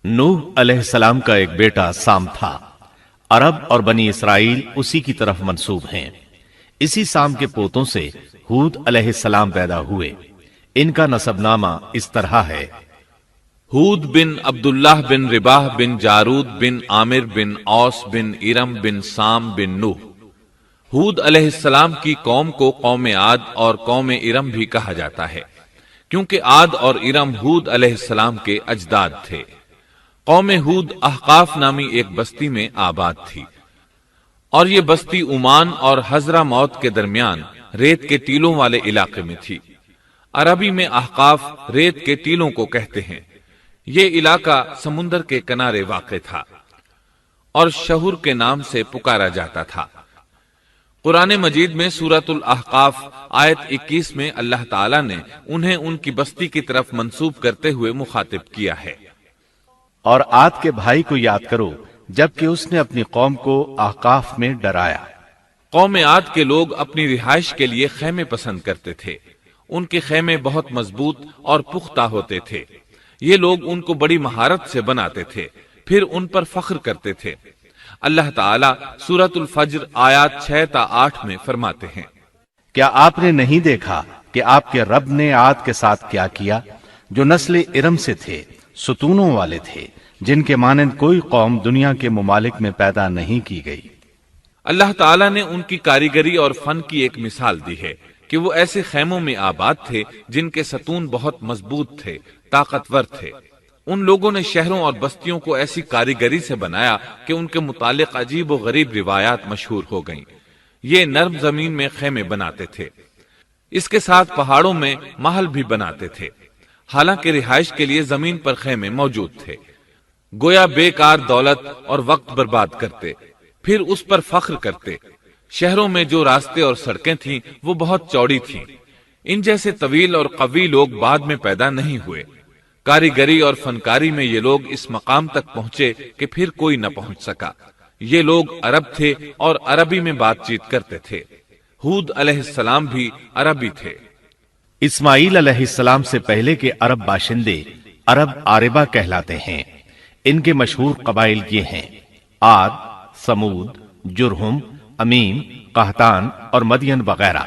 نوح علیہ السلام کا ایک بیٹا سام تھا۔ عرب اور بنی اسرائیل اسی کی طرف منسوب ہیں۔ اسی سام کے پوتوں سے ہود علیہ السلام پیدا ہوئے۔ ان کا نسب نامہ اس طرح ہے: ہود بن عبداللہ بن رباح بن جارود بن عامر بن اوس بن ارم بن سام بن نوح۔ ہود علیہ السلام کی قوم کو قوم عاد اور قوم ارم بھی کہا جاتا ہے، کیونکہ عاد اور ارم ہود علیہ السلام کے اجداد تھے۔ قوم ہود احقاف نامی ایک بستی میں آباد تھی، اور یہ بستی عمان اور حضرہ موت کے درمیان ریت کے ٹیلوں والے علاقے میں تھی۔ عربی میں احقاف ریت کے ٹیلوں کو کہتے ہیں۔ یہ علاقہ سمندر کے کنارے واقع تھا اور شہر کے نام سے پکارا جاتا تھا۔ قرآن مجید میں سورۃ الاحقاف آیت 21 میں اللہ تعالیٰ نے انہیں ان کی بستی کی طرف منسوب کرتے ہوئے مخاطب کیا ہے۔ اور عاد کے بھائی کو یاد کرو جبکہ اس نے اپنی قوم کو احقاف میں ڈرایا۔ قوم عاد کے لوگ اپنی رہائش کے لیے خیمے پسند کرتے تھے۔ ان کے خیمے بہت مضبوط اور پختہ ہوتے تھے۔ یہ لوگ ان کو بڑی مہارت سے بناتے تھے، پھر ان پر فخر کرتے تھے۔ اللہ تعالیٰ سورۃ الفجر آیات 6 تا 8 میں فرماتے ہیں: کیا آپ نے نہیں دیکھا کہ آپ کے رب نے عاد کے ساتھ کیا کیا، جو نسل ارم سے تھے، ستونوں والے تھے، جن کے مانند کوئی قوم دنیا کے ممالک میں پیدا نہیں کی گئی۔ اللہ تعالیٰ نے ان کی کاریگری اور فن کی ایک مثال دی ہے کہ وہ ایسے خیموں میں آباد تھے جن کے ستون بہت مضبوط تھے، طاقتور تھے۔ ان لوگوں نے شہروں اور بستیوں کو ایسی کاریگری سے بنایا کہ ان کے متعلق عجیب و غریب روایات مشہور ہو گئیں۔ یہ نرم زمین میں خیمے بناتے تھے، اس کے ساتھ پہاڑوں میں محل بھی بناتے تھے، حالانکہ رہائش کے لیے زمین پر خیمے موجود تھے۔ گویا بیکار دولت اور وقت برباد کرتے، پھر اس پر فخر کرتے۔ شہروں میں جو راستے اور سڑکیں تھیں وہ بہت چوڑی تھیں۔ ان جیسے طویل اور قوی لوگ بعد میں پیدا نہیں ہوئے۔ کاریگری اور فنکاری میں یہ لوگ اس مقام تک پہنچے کہ پھر کوئی نہ پہنچ سکا۔ یہ لوگ عرب تھے اور عربی میں بات چیت کرتے تھے۔ ہود علیہ السلام بھی عربی تھے۔ اسماعیل علیہ السلام سے پہلے کے عرب باشندے عرب عاربہ کہلاتے ہیں۔ ان کے مشہور قبائل یہ ہیں: عاد، سمود، جرہم، امیم، قحطان اور مدین وغیرہ۔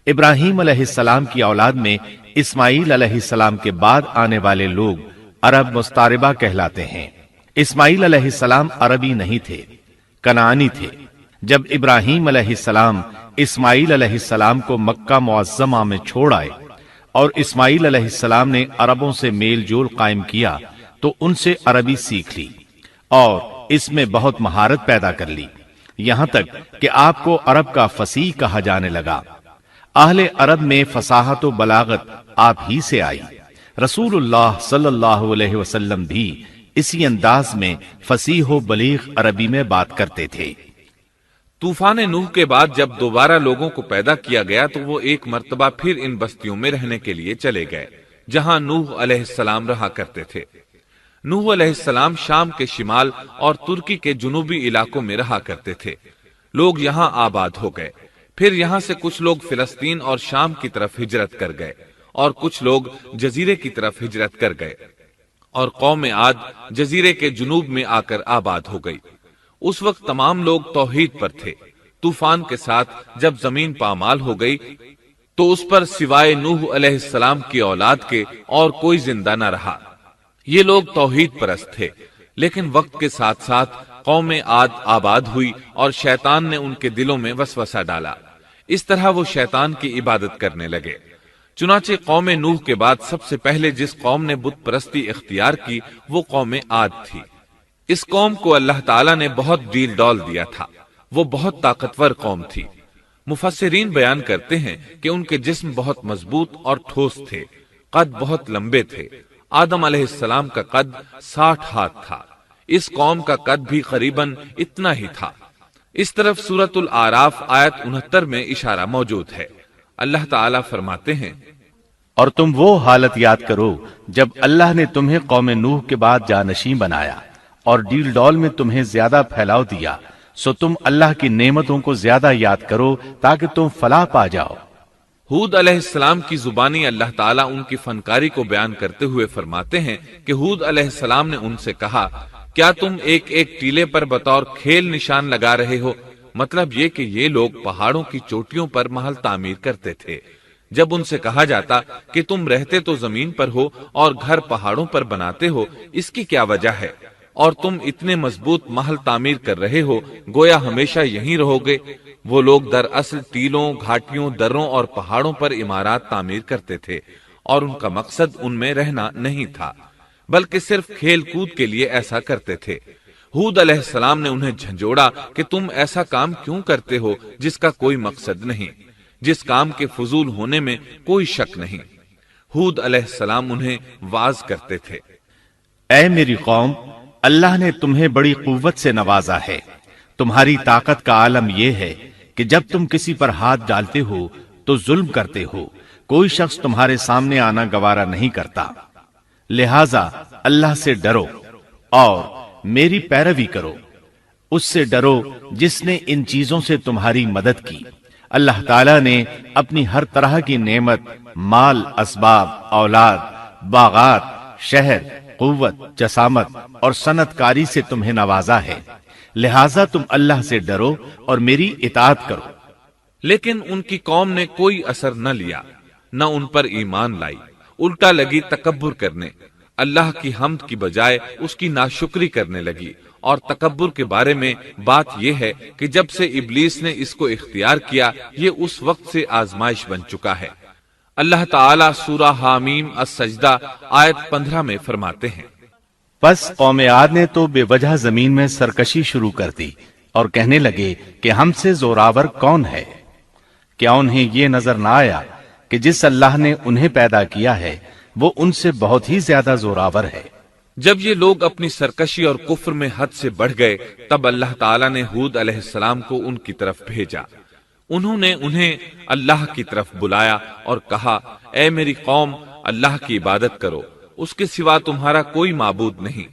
ابراہیم علیہ السلام کی اولاد میں اسماعیل علیہ السلام کے بعد آنے والے لوگ عرب مستعربہ کہلاتے ہیں۔ اسماعیل علیہ السلام عربی نہیں تھے، کنعانی تھے۔ جب ابراہیم علیہ السلام اسماعیل علیہ السلام کو مکہ معظمہ میں چھوڑ آئے اور اسماعیل علیہ السلام نے عربوں سے میل جول قائم کیا تو ان سے عربی سیکھ لی اور اس میں بہت مہارت پیدا کر لی، یہاں تک کہ آپ کو عرب کا فصیح کہا جانے لگا۔ اہل عرب میں فصاحت و بلاغت آپ ہی سے آئی۔ رسول اللہ صلی اللہ علیہ وسلم بھی اسی انداز میں فصیح و بلیغ عربی میں بات کرتے تھے۔ طوفان نوح کے بعد جب دوبارہ لوگوں کو پیدا کیا گیا تو وہ ایک مرتبہ پھر ان بستیوں میں رہنے کے لیے چلے گئے جہاں نوح علیہ السلام رہا کرتے تھے۔ نوح علیہ السلام شام کے شمال اور ترکی کے جنوبی علاقوں میں رہا کرتے تھے۔ لوگ یہاں آباد ہو گئے۔ پھر یہاں سے کچھ لوگ فلسطین اور شام کی طرف ہجرت کر گئے اور کچھ لوگ جزیرے کی طرف ہجرت کر گئے، اور قوم عاد جزیرے کے جنوب میں آ کر آباد ہو گئی۔ اس وقت تمام لوگ توحید پر تھے۔ طوفان کے ساتھ جب زمین پامال ہو گئی تو اس پر سوائے نوح علیہ السلام کی اولاد کے اور کوئی زندہ نہ رہا۔ یہ لوگ توحید پرست تھے، لیکن وقت کے ساتھ ساتھ قوم عاد آباد ہوئی اور شیطان نے ان کے دلوں میں وسوسہ ڈالا۔ اس طرح وہ شیطان کی عبادت کرنے لگے۔ چنانچہ قوم نوح کے بعد سب سے پہلے جس قوم نے بت پرستی اختیار کی وہ قوم عاد تھی۔ اس قوم کو اللہ تعالیٰ نے بہت ڈیل ڈال دیا تھا۔ وہ بہت طاقتور قوم تھی۔ مفسرین بیان کرتے ہیں کہ ان کے جسم بہت مضبوط اور ٹھوس تھے، قد بہت لمبے تھے۔ آدم علیہ السلام کا قد 60 ہاتھ تھا۔ اس قوم کا قد بھی قریباً اتنا ہی تھا۔ اس طرف سورۃ الاعراف آیت 69 میں اشارہ موجود ہے۔ اللہ تعالیٰ فرماتے ہیں: اور تم وہ حالت یاد کرو جب اللہ نے تمہیں قوم نوح کے بعد جانشین بنایا اور ڈیل ڈول میں تمہیں زیادہ پھیلاؤ دیا، سو تم اللہ کی نعمتوں کو زیادہ یاد کرو تاکہ تم فلاح پا جاؤ۔ ہود علیہ السلام کی زبانی اللہ تعالیٰ ان کی فنکاری کو بیان کرتے ہوئے فرماتے ہیں کہ ہود علیہ السلام نے ان سے کہا، کیا تم ایک ایک ٹیلے پر بطور کھیل نشان لگا رہے ہو؟ مطلب یہ کہ یہ لوگ پہاڑوں کی چوٹیوں پر محل تعمیر کرتے تھے۔ جب ان سے کہا جاتا کہ تم رہتے تو زمین پر ہو اور گھر پہاڑوں پر بناتے ہو، اس کی کیا وجہ ہے؟ اور تم اتنے مضبوط محل تعمیر کر رہے ہو، گویا ہمیشہ یہیں رہو گے۔ وہ لوگ دراصل ٹیلوں، گھاٹیوں، دروں اور پہاڑوں پر عمارات تعمیر کرتے تھے، اور ان کا مقصد ان میں رہنا نہیں تھا، بلکہ صرف کھیل کود کے لیے ایسا کرتے تھے۔ ہود علیہ السلام نے انہیں جھنجھوڑا کہ تم ایسا کام کیوں کرتے ہو جس کا کوئی مقصد نہیں، جس کام کے فضول ہونے میں کوئی شک نہیں۔ ہود علیہ السلام انہیں واعظ کرتے تھے، اے میری قوم، اللہ نے تمہیں بڑی قوت سے نوازا ہے۔ تمہاری طاقت کا عالم یہ ہے کہ جب تم کسی پر ہاتھ ڈالتے ہو تو ظلم کرتے ہو، کوئی شخص تمہارے سامنے آنا گوارا نہیں کرتا۔ لہذا اللہ سے ڈرو اور میری پیروی کرو، اس سے ڈرو جس نے ان چیزوں سے تمہاری مدد کی۔ اللہ تعالیٰ نے اپنی ہر طرح کی نعمت، مال، اسباب، اولاد، باغات، شہر، قوت، جسامت اور صنعت کاری سے تمہیں نوازا ہے، لہذا تم اللہ سے ڈرو اور میری اطاعت کرو۔ لیکن ان کی قوم نے کوئی اثر نہ لیا، نہ ان پر ایمان لائی، الٹا لگی تکبر کرنے، اللہ کی حمد کی بجائے اس کی ناشکری کرنے لگی۔ اور تکبر کے بارے میں بات یہ ہے کہ جب سے ابلیس نے اس کو اختیار کیا، یہ اس وقت سے آزمائش بن چکا ہے۔ اللہ تعالیٰ سورہ حامیم السجدہ آیت 15 میں فرماتے ہیں، پس قوم عاد نے تو بے وجہ زمین میں سرکشی شروع کر دی اور کہنے لگے کہ ہم سے زوراور کون ہے؟ کیا انہیں یہ نظر نہ آیا کہ جس اللہ نے انہیں پیدا کیا ہے وہ ان سے بہت ہی زیادہ زوراور ہے؟ جب یہ لوگ اپنی سرکشی اور کفر میں حد سے بڑھ گئے، تب اللہ تعالیٰ نے ہود علیہ السلام کو ان کی طرف بھیجا۔ انہوں نے انہیں اللہ کی طرف بلایا اور کہا، اے میری قوم، اللہ کی عبادت کرو، اس کے سوا تمہارا کوئی معبود نہیں۔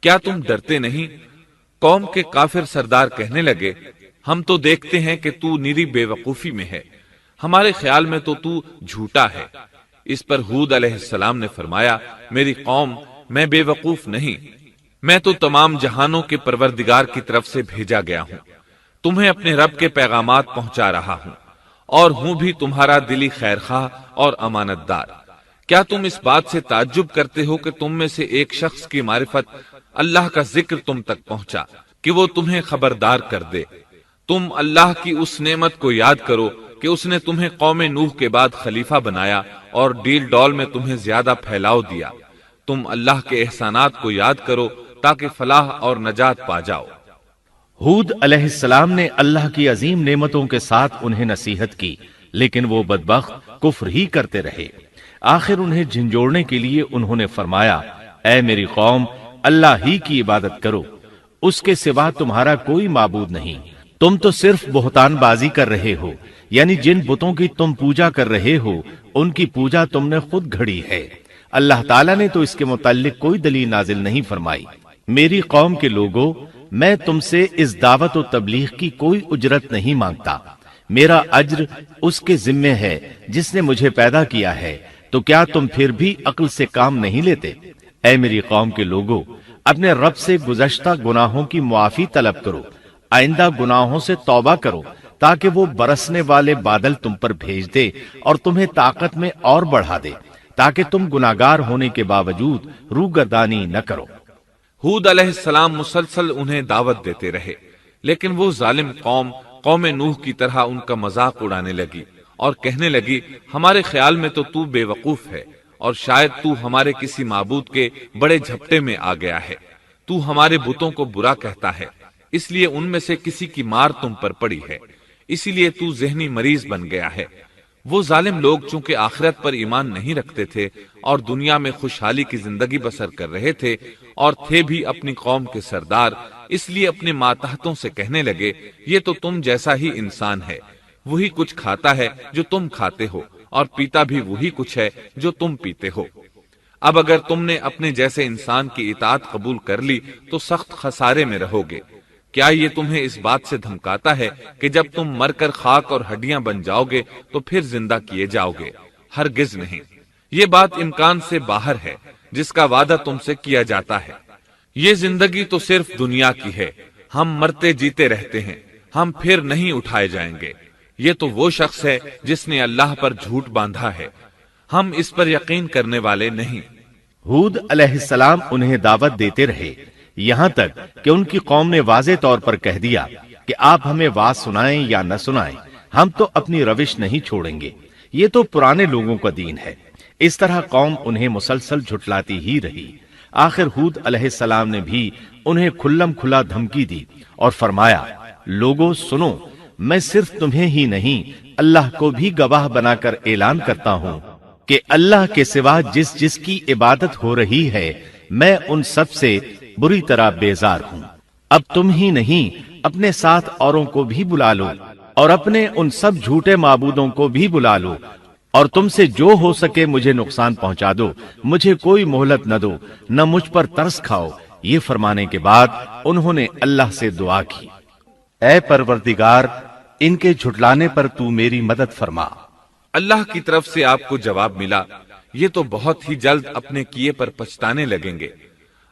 کیا تم ڈرتے نہیں؟ قوم کے کافر سردار کہنے لگے، ہم تو دیکھتے ہیں کہ تو نری بے وقوفی میں ہے، ہمارے خیال میں تو جھوٹا ہے۔ اس پر ہود علیہ السلام نے فرمایا، میری قوم، میں بے وقوف نہیں، میں تو تمام جہانوں کے پروردگار کی طرف سے بھیجا گیا ہوں، تمہیں اپنے رب کے پیغامات پہنچا رہا ہوں، اور ہوں بھی تمہارا دلی خیر خواہ اور امانت دار۔ کیا تم اس بات سے تعجب کرتے ہو کہ تم میں سے ایک شخص کی معرفت، اللہ کا ذکر تم تک پہنچا کہ وہ تمہیں خبردار کر دے؟ تم اللہ کی اس نعمت کو یاد کرو کہ اس نے تمہیں قوم نوح کے بعد خلیفہ بنایا اور ڈیل ڈول میں تمہیں زیادہ پھیلاؤ دیا۔ تم اللہ کے احسانات کو یاد کرو تاکہ فلاح اور نجات پا جاؤ۔ ہود علیہ السلام نے اللہ کی عظیم نعمتوں کے ساتھ انہیں نصیحت کی، لیکن وہ بدبخت کفر ہی کرتے رہے۔ آخر انہیں جھنجھوڑنے کے لیے انہوں نے فرمایا، اے میری قوم، اللہ ہی کی عبادت کرو، اس کے سوا تمہارا کوئی معبود نہیں۔ تم تو صرف بہتان بازی کر رہے ہو، یعنی جن بتوں کی تم پوجا کر رہے ہو ان کی پوجا تم نے خود گھڑی ہے۔ اللہ تعالیٰ نے تو اس کے متعلق کوئی دلیل نازل نہیں فرمائی۔ میری قوم کے لوگوں، میں تم سے اس دعوت و تبلیغ کی کوئی اجرت نہیں مانگتا، میرا اجر اس کے ذمے ہے جس نے مجھے پیدا کیا ہے، تو کیا تم پھر بھی عقل سے کام نہیں لیتے؟ اے میری قوم کے لوگوں، اپنے رب سے گزشتہ گناہوں کی معافی طلب کرو، آئندہ گناہوں سے توبہ کرو، تاکہ وہ برسنے والے بادل تم پر بھیج دے اور تمہیں طاقت میں اور بڑھا دے، تاکہ تم گناہگار ہونے کے باوجود روگردانی نہ کرو۔ ہود علیہ السلام مسلسل انہیں دعوت دیتے رہے، لیکن وہ ظالم قوم نوح کی طرح ان کا مذاق اڑانے لگی اور کہنے لگی، ہمارے خیال میں تو بے وقوف ہے، اور شاید تو ہمارے کسی معبود کے بڑے جھپٹے میں آ گیا ہے، تو ہمارے بتوں کو برا کہتا ہے، اس لیے ان میں سے کسی کی مار تم پر پڑی ہے، اسی لیے تو ذہنی مریض بن گیا ہے۔ وہ ظالم لوگ چونکہ آخرت پر ایمان نہیں رکھتے تھے اور دنیا میں خوشحالی کی زندگی بسر کر رہے تھے اور تھے بھی اپنی قوم کے سردار، اس لیے اپنے ماتحتوں سے کہنے لگے، یہ تو تم جیسا ہی انسان ہے، وہی کچھ کھاتا ہے جو تم کھاتے ہو اور پیتا بھی وہی کچھ ہے جو تم پیتے ہو۔ اب اگر تم نے اپنے جیسے انسان کی اطاعت قبول کر لی تو سخت خسارے میں رہو گے۔ کیا یہ تمہیں اس بات سے دھمکاتا ہے کہ جب تم مر کر خاک اور ہڈیاں بن جاؤ گے تو پھر زندہ کیے جاؤ گے؟ ہرگز نہیں، یہ بات امکان سے باہر ہے جس کا وعدہ تم سے کیا جاتا ہے۔ یہ زندگی تو صرف دنیا کی ہے، ہم مرتے جیتے رہتے ہیں، ہم پھر نہیں اٹھائے جائیں گے۔ یہ تو وہ شخص ہے جس نے اللہ پر جھوٹ باندھا ہے، ہم اس پر یقین کرنے والے نہیں۔ ہود علیہ السلام انہیں دعوت دیتے رہے یہاں تک کہ ان کی قوم نے واضح طور پر کہہ دیا کہ آپ ہمیں واز سنائیں یا نہ سنائیں، ہم تو اپنی روش نہیں چھوڑیں گے، یہ تو پرانے لوگوں کا دین ہے۔ اس طرح قوم انہیں مسلسل جھٹلاتی ہی رہی۔ آخر ہود علیہ السلام نے بھی انہیں کھلم کھلا دھمکی دی اور فرمایا، لوگوں سنو، میں صرف تمہیں ہی نہیں اللہ کو بھی گواہ بنا کر اعلان کرتا ہوں کہ اللہ کے سوا جس کی عبادت ہو رہی ہے میں ان سب سے بری طرح بیزار ہوں۔ اب تم ہی نہیں اپنے ساتھ اوروں کو بھی بلا لو اور اپنے ان سب جھوٹے معبودوں کو بھی بلا لو، اور تم سے جو ہو سکے مجھے نقصان پہنچا دو، مجھے کوئی مہلت نہ دو، نہ مجھ پر ترس کھاؤ۔ یہ فرمانے کے بعد انہوں نے اللہ سے دعا کی، اے پروردگار، ان کے جھٹلانے پر تو میری مدد فرما۔ اللہ کی طرف سے آپ کو جواب ملا، یہ تو بہت ہی جلد اپنے کیے پر پچھتانے لگیں گے۔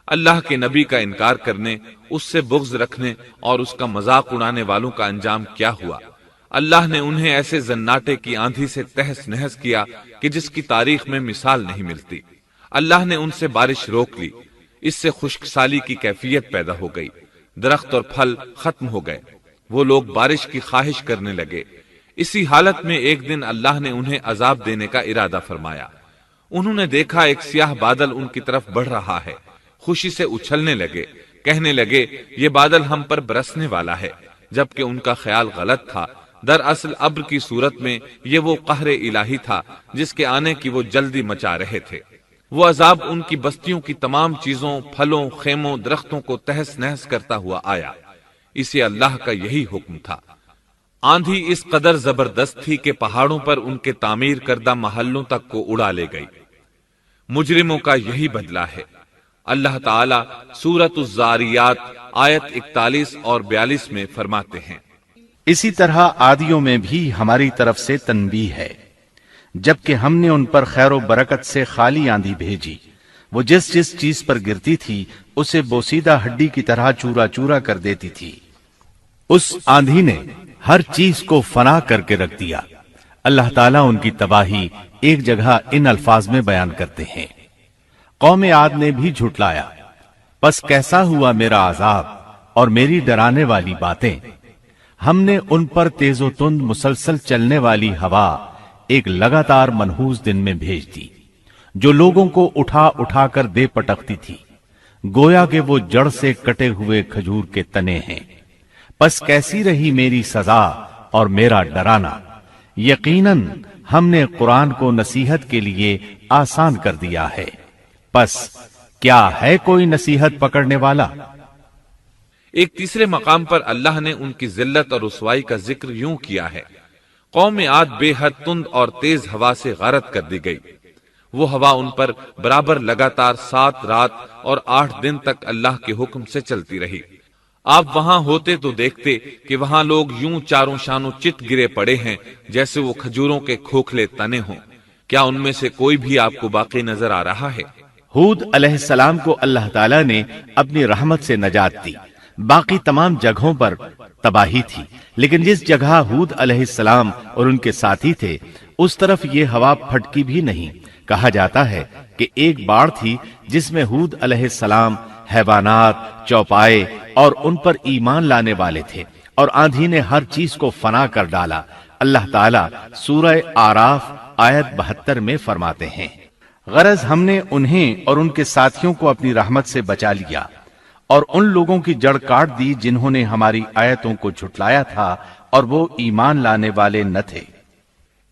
اللہ کے نبی کا انکار کرنے، اس سے بغض رکھنے اور اس کا مذاق اڑانے والوں کا انجام کیا ہوا؟ اللہ نے انہیں ایسے زناٹے کی آندھی سے تہس نہس کیا کہ جس کی تاریخ میں مثال نہیں ملتی۔ اللہ نے ان سے بارش روک لی، اس سے خشک سالی کی کیفیت پیدا ہو گئی، درخت اور پھل ختم ہو گئے، وہ لوگ بارش کی خواہش کرنے لگے۔ اسی حالت میں ایک دن اللہ نے انہیں عذاب دینے کا ارادہ فرمایا۔ انہوں نے دیکھا ایک سیاہ بادل ان کی طرف بڑھ رہا ہے، خوشی سے اچھلنے لگے، کہنے لگے یہ بادل ہم پر برسنے والا ہے، جبکہ ان کا خیال غلط تھا۔ دراصل ابر کی صورت میں یہ وہ قہر الہی تھا جس کے آنے کی وہ جلدی مچا رہے تھے۔ وہ عذاب ان کی بستیوں کی تمام چیزوں، پھلوں، خیموں، درختوں کو تہس نہس کرتا ہوا آیا۔ اسے اللہ کا یہی حکم تھا۔ آندھی اس قدر زبردست تھی کہ پہاڑوں پر ان کے تعمیر کردہ محلوں تک کو اڑا لے گئی۔ مجرموں کا یہی بدلہ ہے۔ اللہ تعالیٰ سورۃ الزاریات آیت 41 اور 42 میں فرماتے ہیں، اسی طرح عادیوں میں بھی ہماری طرف سے تنبیہ ہے، جبکہ ہم نے ان پر خیر و برکت سے خالی آندھی بھیجی، وہ جس چیز پر گرتی تھی اسے بوسیدہ ہڈی کی طرح چورا چورا کر دیتی تھی۔ اس آندھی نے ہر چیز کو فنا کر کے رکھ دیا۔ اللہ تعالیٰ ان کی تباہی ایک جگہ ان الفاظ میں بیان کرتے ہیں، قوم عاد نے بھی جھٹلایا، پس کیسا ہوا میرا عذاب اور میری ڈرانے والی باتیں۔ ہم نے ان پر تیز و تند مسلسل چلنے والی ہوا ایک لگاتار منحوس دن میں بھیج دی، جو لوگوں کو اٹھا اٹھا کر دے پٹکتی تھی، گویا کہ وہ جڑ سے کٹے ہوئے کھجور کے تنے ہیں۔ پس کیسی رہی میری سزا اور میرا ڈرانا۔ یقیناً ہم نے قرآن کو نصیحت کے لیے آسان کر دیا ہے، پس کیا ہے کوئی نصیحت پکڑنے والا؟ ایک تیسرے مقام پر اللہ نے ان کی ذلت اور رسوائی کا ذکر یوں کیا ہے، قوم عاد بے حد تند اور تیز ہوا سے غارت کر دی گئی۔ وہ ہوا ان پر برابر لگاتار 7 رات اور 8 دن تک اللہ کے حکم سے چلتی رہی۔ آپ وہاں ہوتے تو دیکھتے کہ وہاں لوگ یوں چاروں شانوں چت گرے پڑے ہیں جیسے وہ کھجوروں کے کھوکھلے تنے ہوں۔ کیا ان میں سے کوئی بھی آپ کو باقی نظر آ رہا ہے؟ ہود علیہ السلام کو اللہ تعالیٰ نے اپنی رحمت سے نجات دی، باقی تمام جگہوں پر تباہی تھی، لیکن جس جگہ ہود علیہ السلام اور ان کے ساتھی تھے اس طرف یہ ہوا پھٹکی بھی نہیں۔ کہا جاتا ہے کہ ایک باڑ تھی جس میں ہود علیہ السلام، حیوانات، چوپائے اور ان پر ایمان لانے والے تھے، اور آندھی نے ہر چیز کو فنا کر ڈالا۔ اللہ تعالیٰ سورہ آراف آیت 72 میں فرماتے ہیں، غرض ہم نے انہیں اور ان کے ساتھیوں کو اپنی رحمت سے بچا لیا اور ان لوگوں کی جڑ کاٹ دی جنہوں نے ہماری آیتوں کو جھٹلایا تھا اور وہ ایمان لانے والے نہ تھے۔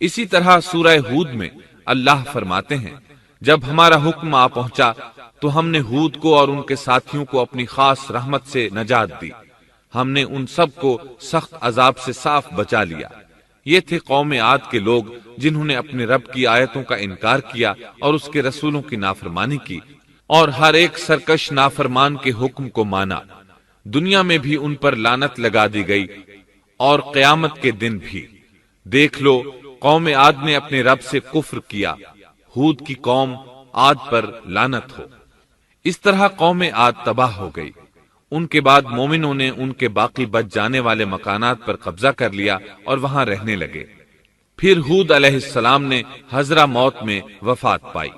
اسی طرح سورہ ہود میں اللہ فرماتے ہیں، جب ہمارا حکم آ پہنچا تو ہم نے ہود کو اور ان کے ساتھیوں کو اپنی خاص رحمت سے نجات دی، ہم نے ان سب کو سخت عذاب سے صاف بچا لیا۔ یہ تھے قوم عاد کے لوگ جنہوں نے اپنے رب کی آیتوں کا انکار کیا اور اس کے رسولوں کی نافرمانی کی، اور ہر ایک سرکش نافرمان کے حکم کو مانا۔ دنیا میں بھی ان پر لعنت لگا دی گئی اور قیامت کے دن بھی۔ دیکھ لو قوم عاد نے اپنے رب سے کفر کیا، ہود کی قوم عاد پر لعنت ہو۔ اس طرح قوم عاد تباہ ہو گئی۔ ان کے بعد مومنوں نے ان کے باقی بچ جانے والے مکانات پر قبضہ کر لیا اور وہاں رہنے لگے۔ پھر ہود علیہ السلام نے حضرہ موت میں وفات پائی۔